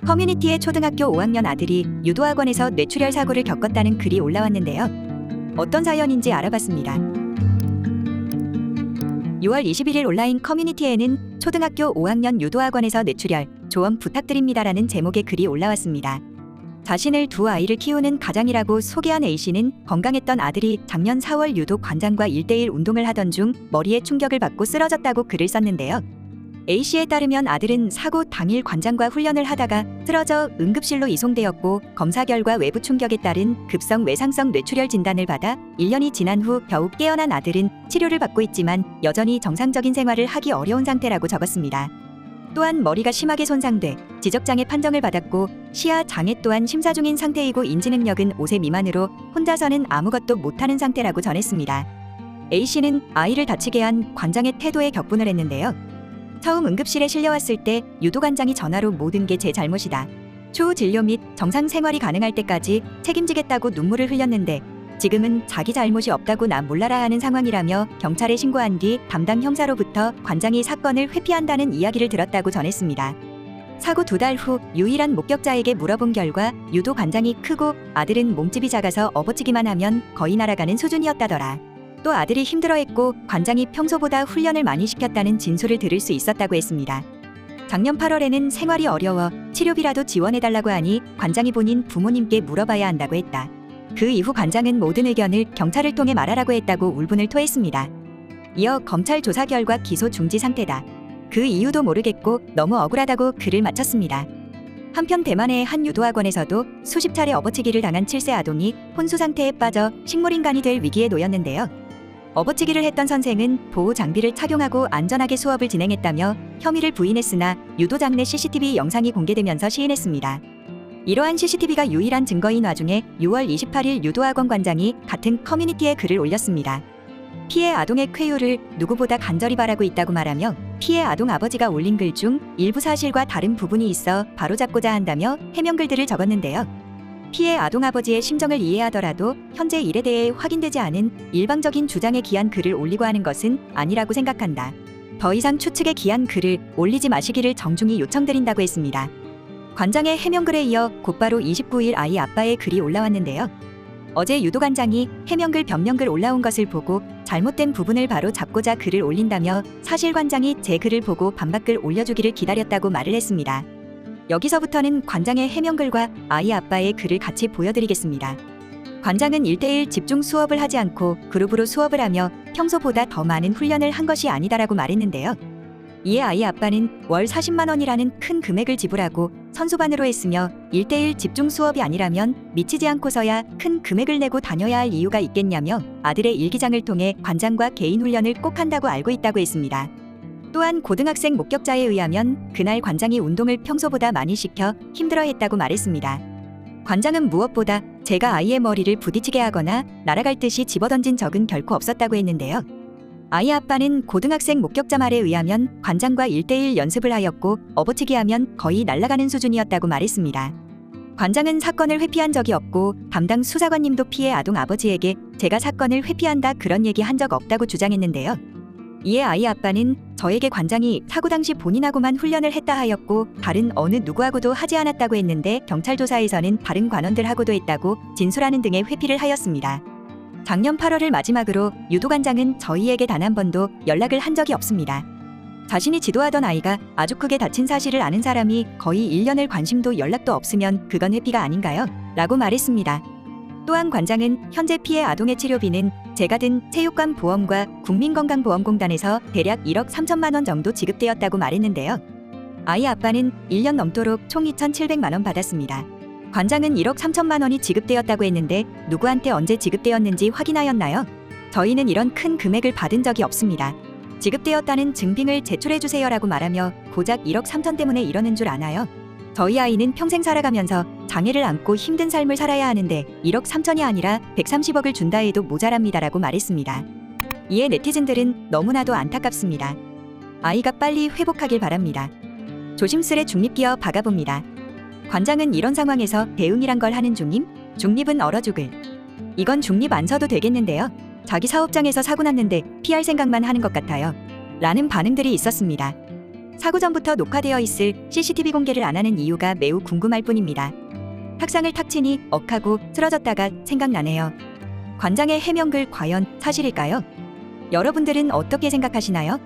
커뮤니티에 초등학교 5학년 아들이 유도학원에서 뇌출혈 사고를 겪었다는 글이 올라왔는데요. 어떤 사연인지 알아봤습니다. 6월 21일 온라인 커뮤니티에는 초등학교 5학년 유도학원에서 뇌출혈, 조언 부탁드립니다라는 제목의 글이 올라왔습니다. 자신을 두 아이를 키우는 가장이라고 소개한 A씨는 건강했던 아들이 작년 4월 유도 관장과 1대1 운동을 하던 중 머리에 충격을 받고 쓰러졌다고 글을 썼는데요. A씨에 따르면 아들은 사고 당일 관장과 훈련을 하다가 쓰러져 응급실로 이송되었고 검사 결과 외부 충격에 따른 급성 외상성 뇌출혈 진단을 받아 1년이 지난 후 겨우 깨어난 아들은 치료를 받고 있지만 여전히 정상적인 생활을 하기 어려운 상태라고 적었습니다. 또한 머리가 심하게 손상돼 지적장애 판정을 받았고 시야 장애 또한 심사 중인 상태이고 인지능력은 5세 미만으로 혼자서는 아무것도 못하는 상태라고 전했습니다. A씨는 아이를 다치게 한 관장의 태도에 격분을 했는데요. 처음 응급실에 실려왔을 때 유도관장이 전화로 모든 게 제 잘못이다. 추후 진료 및 정상 생활이 가능할 때까지 책임지겠다고 눈물을 흘렸는데 지금은 자기 잘못이 없다고 나 몰라라 하는 상황이라며 경찰에 신고한 뒤 담당 형사로부터 관장이 사건을 회피한다는 이야기를 들었다고 전했습니다. 사고 2달 후 유일한 목격자에게 물어본 결과 유도 관장이 크고 아들은 몸집이 작아서 업어치기만 하면 거의 날아가는 수준이었다더라. 또 아들이 힘들어했고 관장이 평소보다 훈련을 많이 시켰다는 진술을 들을 수 있었다고 했습니다. 작년 8월에는 생활이 어려워 치료비라도 지원해달라고 하니 관장이 본인 부모님께 물어봐야 한다고 했다. 그 이후 관장은 모든 의견을 경찰을 통해 말하라고 했다고 울분을 토했습니다. 이어 검찰 조사 결과 기소 중지 상태다. 그 이유도 모르겠고 너무 억울하다고 글을 마쳤습니다. 한편 대만의 한 유도학원에서도 수십 차례 업어치기를 당한 7세 아동이 혼수 상태에 빠져 식물인간이 될 위기에 놓였는데요. 업어치기를 했던 선생은 보호 장비를 착용하고 안전하게 수업을 진행했다며 혐의를 부인했으나 유도장 내 CCTV 영상이 공개되면서 시인했습니다. 이러한 CCTV가 유일한 증거인 와중에 6월 28일 유도학원 관장이 같은 커뮤니티에 글을 올렸습니다. 피해 아동의 쾌유를 누구보다 간절히 바라고 있다고 말하며 피해 아동 아버지가 올린 글 중 일부 사실과 다른 부분이 있어 바로잡고자 한다며 해명글들을 적었는데요. 피해 아동 아버지의 심정을 이해하더라도 현재 일에 대해 확인되지 않은 일방적인 주장에 기한 글을 올리고 하는 것은 아니라고 생각한다. 더 이상 추측에 기한 글을 올리지 마시기를 정중히 요청드린다고 했습니다. 관장의 해명글에 이어 곧바로 29일 아이 아빠의 글이 올라왔는데요. 어제 유도관장이 해명글 변명글 올라온 것을 보고 잘못된 부분을 바로 잡고자 글을 올린다며 사실 관장이 제 글을 보고 반박글 올려주기를 기다렸다고 말을 했습니다. 여기서부터는 관장의 해명글과 아이 아빠의 글을 같이 보여드리겠습니다. 관장은 1대1 집중 수업을 하지 않고 그룹으로 수업을 하며 평소보다 더 많은 훈련을 한 것이 아니다라고 말했는데요. 이에 아이 아빠는 월 40만 원이라는 큰 금액을 지불하고 선수반으로 했으며 1대1 집중 수업이 아니라면 미치지 않고서야 큰 금액을 내고 다녀야 할 이유가 있겠냐며 아들의 일기장을 통해 관장과 개인 훈련을 꼭 한다고 알고 있다고 했습니다. 또한 고등학생 목격자에 의하면 그날 관장이 운동을 평소보다 많이 시켜 힘들어했다고 말했습니다. 관장은 무엇보다 제가 아이의 머리를 부딪히게 하거나 날아갈 듯이 집어던진 적은 결코 없었다고 했는데요. 아이 아빠는 고등학생 목격자 말에 의하면 관장과 1대1 연습을 하였고 업어치기 하면 거의 날아가는 수준이었다고 말했습니다. 관장은 사건을 회피한 적이 없고 담당 수사관님도 피해 아동 아버지에게 제가 사건을 회피한다 그런 얘기 한 적 없다고 주장했는데요. 이에 아이 아빠는 저에게 관장이 사고 당시 본인하고만 훈련을 했다 하였고 다른 어느 누구하고도 하지 않았다고 했는데 경찰 조사에서는 다른 관원들하고도 했다고 진술하는 등의 회피를 하였습니다. 작년 8월을 마지막으로 유도관장은 저희에게 단 한 번도 연락을 한 적이 없습니다. 자신이 지도하던 아이가 아주 크게 다친 사실을 아는 사람이 거의 1년을 관심도 연락도 없으면 그건 회피가 아닌가요? 라고 말했습니다. 또한 관장은 현재 피해 아동의 치료비는 제가 든 체육관 보험과 국민건강보험공단에서 대략 1억 3천만 원 정도 지급되었다고 말했는데요. 아이 아빠는 1년 넘도록 총 2,700만 원 받았습니다. 관장은 1억 3천만 원이 지급되었다고 했는데 누구한테 언제 지급되었는지 확인하였나요? 저희는 이런 큰 금액을 받은 적이 없습니다. 지급되었다는 증빙을 제출해주세요라고 말하며 고작 1억 3천 때문에 이러는 줄 아나요? 저희 아이는 평생 살아가면서 장애를 안고 힘든 삶을 살아야 하는데 1억 3천이 아니라 130억을 준다 해도 모자랍니다라고 말했습니다. 이에 네티즌들은 너무나도 안타깝습니다. 아이가 빨리 회복하길 바랍니다. 조심스레 중립기어 박아봅니다. 관장은 이런 상황에서 대응이란 걸 하는 중임? 중립은 얼어 죽을. 이건 중립 안 서도 되겠는데요. 자기 사업장에서 사고 났는데 피할 생각만 하는 것 같아요. 라는 반응들이 있었습니다. 사고 전부터 녹화되어 있을 CCTV 공개를 안 하는 이유가 매우 궁금할 뿐입니다. 탁상을 탁 치니 억하고 쓰러졌다가 생각나네요. 관장의 해명글 과연 사실일까요? 여러분들은 어떻게 생각하시나요?